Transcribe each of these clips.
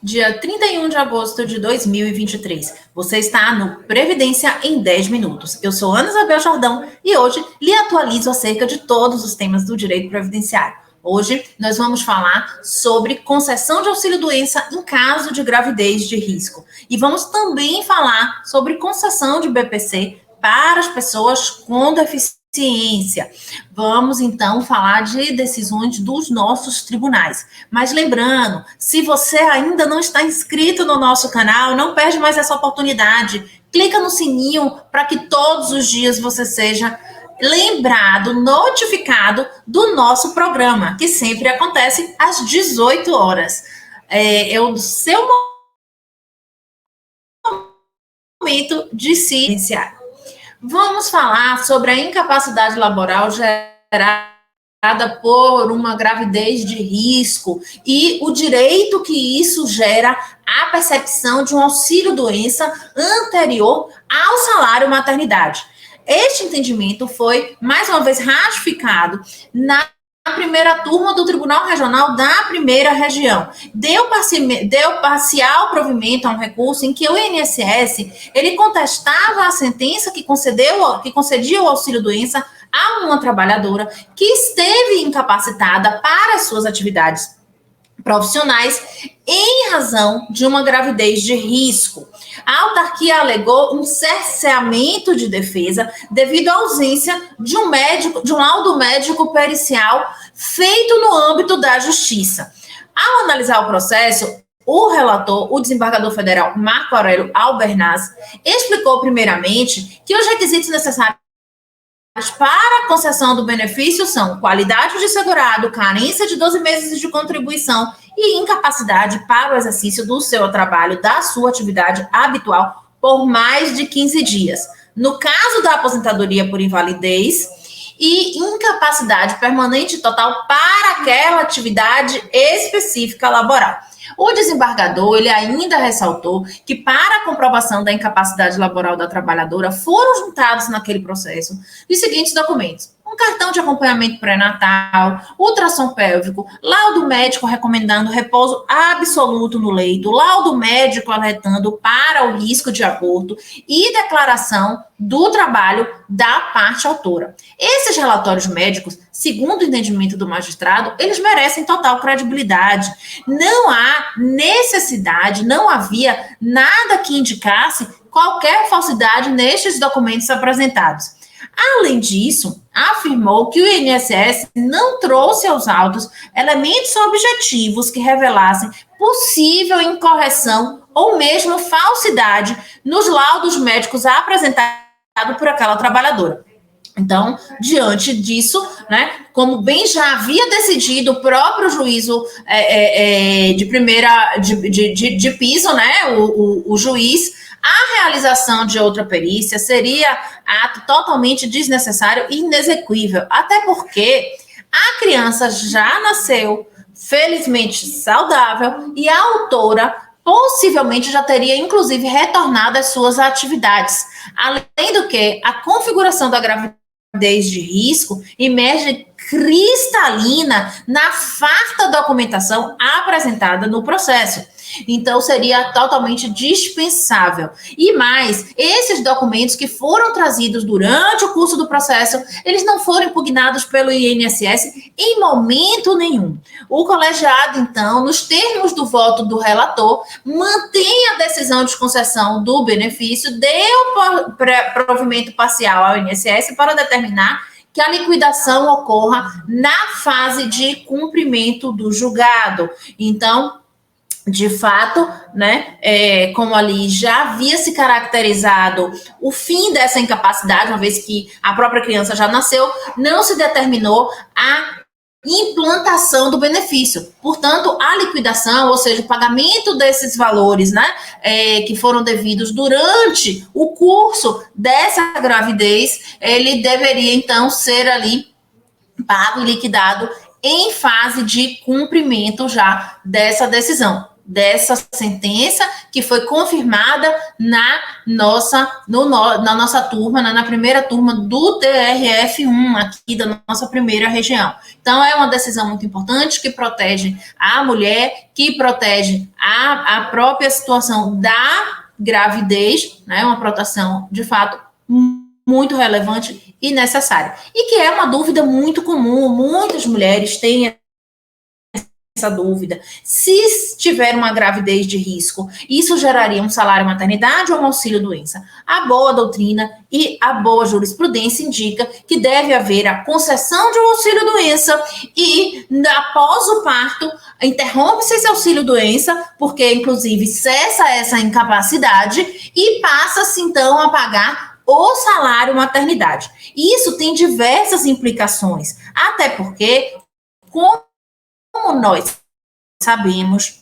Dia 31 de agosto de 2023. Você está no Previdência em 10 minutos. Eu sou Ana Isabel Jordão e hoje lhe atualizo acerca de todos os temas do direito previdenciário. Hoje nós vamos falar sobre concessão de auxílio-doença em caso de gravidez de risco. E vamos também falar sobre concessão de BPC para as pessoas com deficiência. Vamos então falar de decisões dos nossos tribunais. Mas lembrando, se você ainda não está inscrito no nosso canal, não perde mais essa oportunidade. Clica no sininho para que todos os dias você seja lembrado, notificado do nosso programa, que sempre acontece às 18 horas. É o seu momento de se iniciar. Vamos falar sobre a incapacidade laboral gerada por uma gravidez de risco e o direito que isso gera à percepção de um auxílio-doença anterior ao salário maternidade. Este entendimento foi, mais uma vez, ratificado na primeira turma do Tribunal Regional da Primeira Região. Deu parcial provimento a um recurso em que o INSS ele contestava a sentença que concedia o auxílio-doença a uma trabalhadora que esteve incapacitada para as suas atividades profissionais em razão de uma gravidez de risco. A autarquia alegou um cerceamento de defesa devido à ausência de um laudo médico pericial feito no âmbito da justiça. Ao analisar o processo, o relator, o desembargador federal Marco Aurélio Albernaz, explicou primeiramente que os requisitos necessários para a concessão do benefício são qualidade de segurado, carência de 12 meses de contribuição e incapacidade para o exercício do seu trabalho, da sua atividade habitual, por mais de 15 dias. No caso da aposentadoria por invalidez e incapacidade permanente total para aquela atividade específica laboral. O desembargador, ele ainda ressaltou que para a comprovação da incapacidade laboral da trabalhadora foram juntados naquele processo os seguintes documentos: um cartão de acompanhamento pré-natal, ultrassom pélvico, laudo médico recomendando repouso absoluto no leito, laudo médico alertando para o risco de aborto e declaração do trabalho da parte autora. Esses relatórios médicos, segundo o entendimento do magistrado, eles merecem total credibilidade. Não há necessidade, não havia nada que indicasse qualquer falsidade nestes documentos apresentados. Além disso, afirmou que o INSS não trouxe aos autos elementos objetivos que revelassem possível incorreção ou mesmo falsidade nos laudos médicos apresentados por aquela trabalhadora. Então, diante disso, né, como bem já havia decidido o próprio juízo de piso, né, o juiz, a realização de outra perícia seria ato totalmente desnecessário e inexequível, até porque a criança já nasceu, felizmente saudável, e a autora possivelmente já teria, inclusive, retornado às suas atividades. Além do que, a configuração da gravidez de risco emerge cristalina na farta documentação apresentada no processo. Então, seria totalmente dispensável. E mais, esses documentos que foram trazidos durante o curso do processo, eles não foram impugnados pelo INSS em momento nenhum. O colegiado, então, nos termos do voto do relator, mantém a decisão de concessão do benefício, deu provimento parcial ao INSS para determinar que a liquidação ocorra na fase de cumprimento do julgado. Então, de fato, né, como ali já havia se caracterizado o fim dessa incapacidade, uma vez que a própria criança já nasceu, não se determinou a implantação do benefício. Portanto, a liquidação, ou seja, o pagamento desses valores, né, que foram devidos durante o curso dessa gravidez, ele deveria, então, ser ali pago e liquidado em fase de cumprimento já dessa decisão. dessa sentença que foi confirmada na nossa turma, na primeira turma do TRF1, aqui da nossa primeira região. Então, é uma decisão muito importante que protege a mulher, que protege a própria situação da gravidez, né? Uma proteção, de fato, muito relevante e necessária. E que é uma dúvida muito comum, muitas mulheres têm essa dúvida. Se tiver uma gravidez de risco, isso geraria um salário maternidade ou um auxílio doença? A boa doutrina e a boa jurisprudência indica que deve haver a concessão de um auxílio doença e, após o parto, interrompe-se esse auxílio doença, porque, inclusive, cessa essa incapacidade e passa-se, então, a pagar o salário maternidade. Isso tem diversas implicações, até porque, como nós sabemos,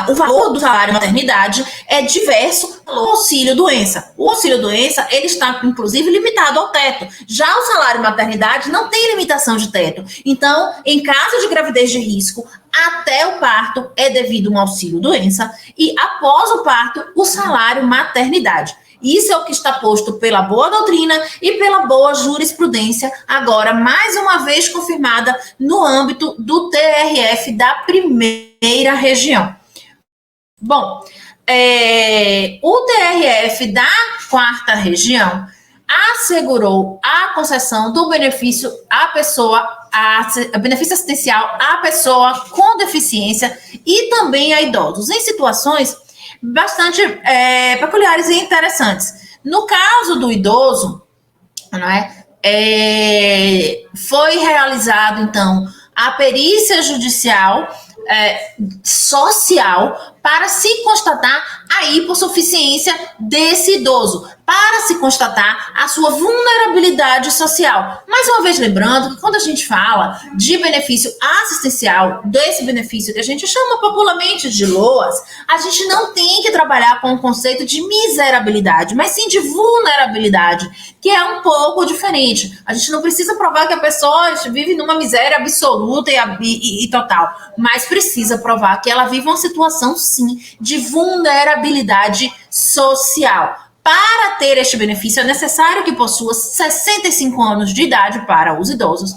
o valor do salário maternidade é diverso do auxílio-doença. O auxílio-doença, ele está, inclusive, limitado ao teto. Já o salário maternidade não tem limitação de teto. Então, em caso de gravidez de risco, até o parto é devido um auxílio-doença e, após o parto, o salário maternidade. Isso é o que está posto pela boa doutrina e pela boa jurisprudência, agora, mais uma vez confirmada no âmbito do TRF da primeira região. Bom, o TRF da quarta região assegurou a concessão do benefício à pessoa, benefício assistencial à pessoa com deficiência e também a idosos, em situações bastante peculiares e interessantes. No caso do idoso, não foi realizado, então, a perícia judicial social para se constatar a hipossuficiência desse idoso, para se constatar a sua vulnerabilidade social. Mais uma vez lembrando que quando a gente fala de benefício assistencial, desse benefício que a gente chama popularmente de LOAS, a gente não tem que trabalhar com o conceito de miserabilidade, mas sim de vulnerabilidade, que é um pouco diferente. A gente não precisa provar que a pessoa vive numa miséria absoluta e total, mas precisa provar que ela vive uma situação, sim, de vulnerabilidade social. Para ter este benefício, é necessário que possua 65 anos de idade para os idosos,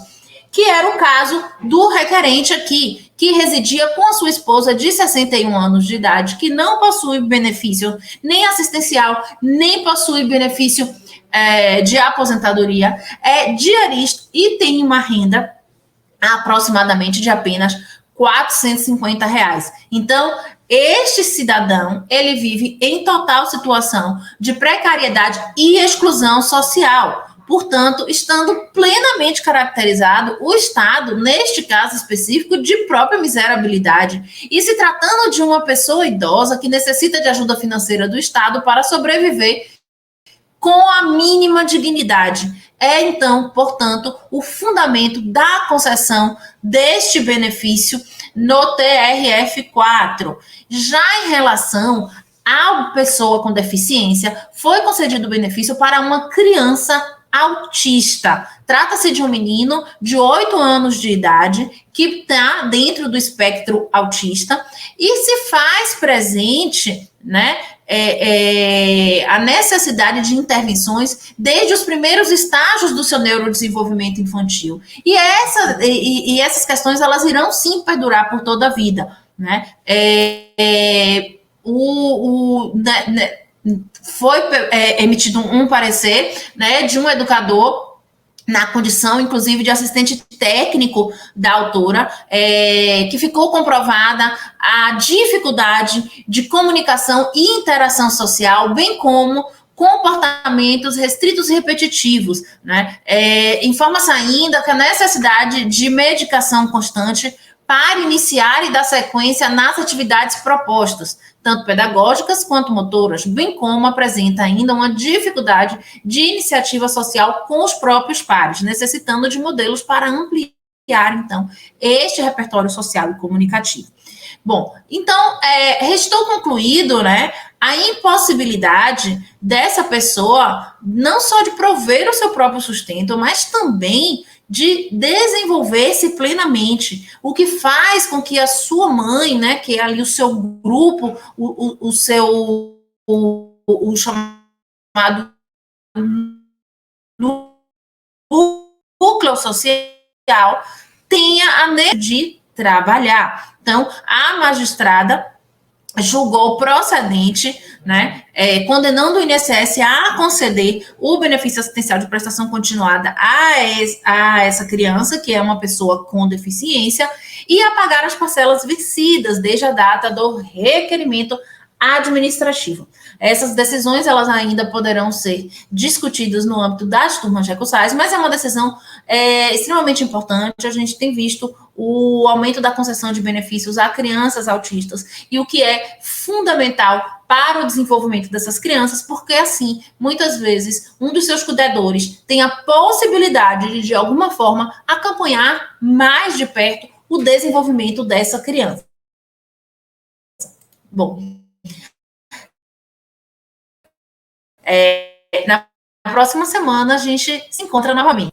que era o caso do requerente aqui, que residia com a sua esposa de 61 anos de idade, que não possui benefício nem assistencial, nem possui benefício de aposentadoria, é diarista e tem uma renda aproximadamente de apenas R$450. Então, este cidadão, ele vive em total situação de precariedade e exclusão social. Portanto, estando plenamente caracterizado o Estado, neste caso específico, de própria miserabilidade. E se tratando de uma pessoa idosa que necessita de ajuda financeira do Estado para sobreviver com a mínima dignidade. É, então, portanto, o fundamento da concessão deste benefício no TRF4. Já em relação à pessoa com deficiência, foi concedido o benefício para uma criança autista. Trata-se de um menino de 8 anos de idade que está dentro do espectro autista e se faz presente, né, a necessidade de intervenções desde os primeiros estágios do seu neurodesenvolvimento infantil. E essas questões, elas irão sim perdurar por toda a vida, né? Foi emitido um parecer, né, de um educador na condição, inclusive, de assistente técnico da autora, que ficou comprovada a dificuldade de comunicação e interação social, bem como comportamentos restritos e repetitivos, né? Informa-se ainda que a necessidade de medicação constante para iniciar e dar sequência nas atividades propostas, tanto pedagógicas quanto motoras, bem como apresenta ainda uma dificuldade de iniciativa social com os próprios pares, necessitando de modelos para ampliar, então, este repertório social e comunicativo. Bom, então, restou concluído, né, a impossibilidade dessa pessoa não só de prover o seu próprio sustento, mas também de desenvolver-se plenamente, o que faz com que a sua mãe, né, que é ali o seu grupo, o seu o chamado núcleo social, tenha a necessidade de trabalhar. Então, a magistrada julgou procedente, né, condenando o INSS a conceder o benefício assistencial de prestação continuada a essa criança, que é uma pessoa com deficiência, e a pagar as parcelas vencidas desde a data do requerimento administrativo. Essas decisões, elas ainda poderão ser discutidas no âmbito das turmas recursais, mas é uma decisão extremamente importante. A gente tem visto o aumento da concessão de benefícios a crianças autistas, e o que é fundamental para o desenvolvimento dessas crianças, porque assim, muitas vezes, um dos seus cuidadores tem a possibilidade de alguma forma, acompanhar mais de perto o desenvolvimento dessa criança. Bom, na próxima semana a gente se encontra novamente.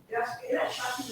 Eu acho que ele é chato,